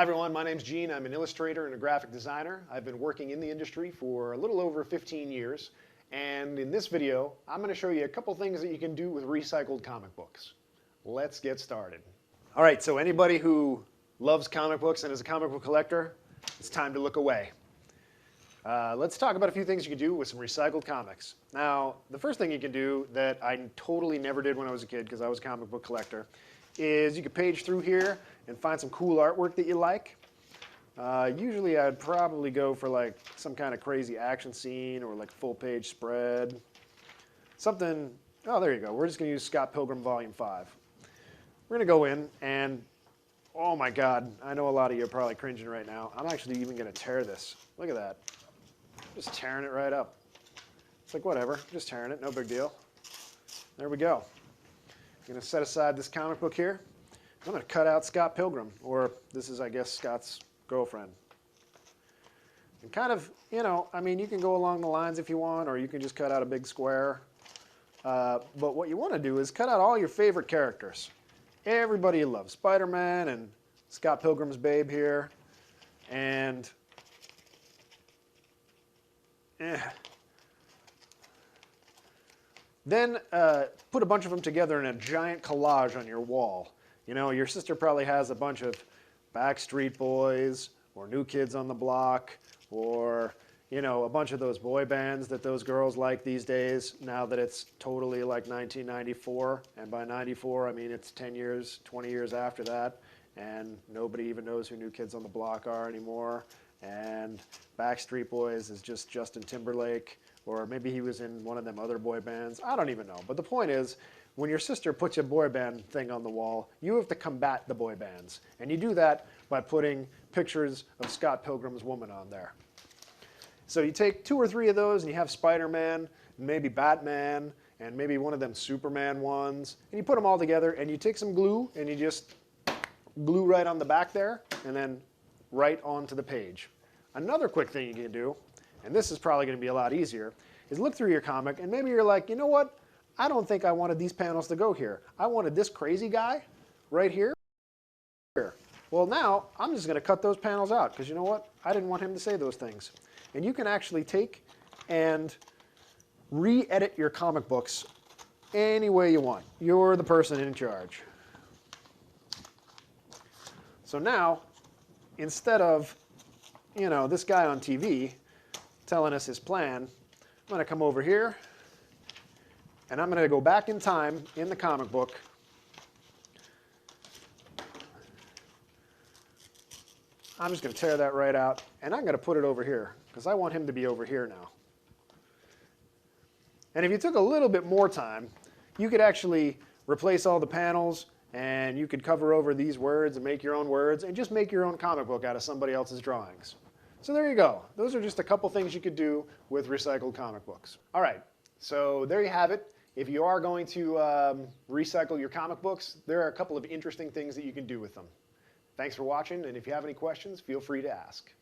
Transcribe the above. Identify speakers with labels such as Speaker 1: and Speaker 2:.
Speaker 1: Hi everyone, my name's Gene. I'm an illustrator and a graphic designer. I've been working in the industry for a little over 15 years. And in this video, I'm going to show you a couple things that you can do with recycled comic books. Let's get started. All right, so anybody who loves comic books and is a comic book collector, it's time to look away. Let's talk about a few things you can do with some recycled comics. Now, the first thing you can do that I totally never did when I was a kid because I was a comic book collector is you could page through here and find some cool artwork that you like. Usually I'd probably go for like some kind of crazy action scene or like full page spread. Something, oh there you go, we're just going to use Scott Pilgrim Volume 5. We're going to go in and, oh my God, I know a lot of you are probably cringing right now. I'm actually even going to tear this. Look at that. Just tearing it right up. It's like whatever, just tearing it, no big deal. There we go. I'm going to set aside this comic book here. I'm going to cut out Scott Pilgrim, or this is, I guess, Scott's girlfriend. And kind of, you know, I mean, you can go along the lines if you want, or you can just cut out a big square. But what you want to do is cut out all your favorite characters. Everybody you love. Spider-Man and Scott Pilgrim's babe here. And then put a bunch of them together in a giant collage on your wall. You know, your sister probably has a bunch of Backstreet Boys or New Kids on the Block or, you know, a bunch of those boy bands that those girls like these days now that it's totally like 1994. And by 94, I mean it's 10 years, 20 years after that. And nobody even knows who New Kids on the Block are anymore. And Backstreet Boys is just Justin Timberlake. Or maybe he was in one of them other boy bands. I don't even know. But the point is, when your sister puts a boy band thing on the wall, you have to combat the boy bands. And you do that by putting pictures of Scott Pilgrim's woman on there. So you take 2 or 3 of those and you have Spider-Man, maybe Batman, and maybe one of them Superman ones. And you put them all together and you take some glue and you just glue right on the back there and then right onto the page. Another quick thing you can do, and this is probably going to be a lot easier, is look through your comic and maybe you're like, you know what? I don't think I wanted these panels to go here. I wanted this crazy guy right here. Well, now I'm just going to cut those panels out because you know what? I didn't want him to say those things. And you can actually take and re-edit your comic books any way you want. You're the person in charge. So now, instead of, you know, this guy on TV telling us his plan, I'm going to come over here and I'm going to go back in time in the comic book. I'm just going to tear that right out and I'm going to put it over here because I want him to be over here now. And if you took a little bit more time, you could actually replace all the panels and you could cover over these words and make your own words and just make your own comic book out of somebody else's drawings. So there you go. Those are just a couple things you could do with recycled comic books. All right, so there you have it. If you are going to recycle your comic books, there are a couple of interesting things that you can do with them. Thanks for watching, and if you have any questions, feel free to ask.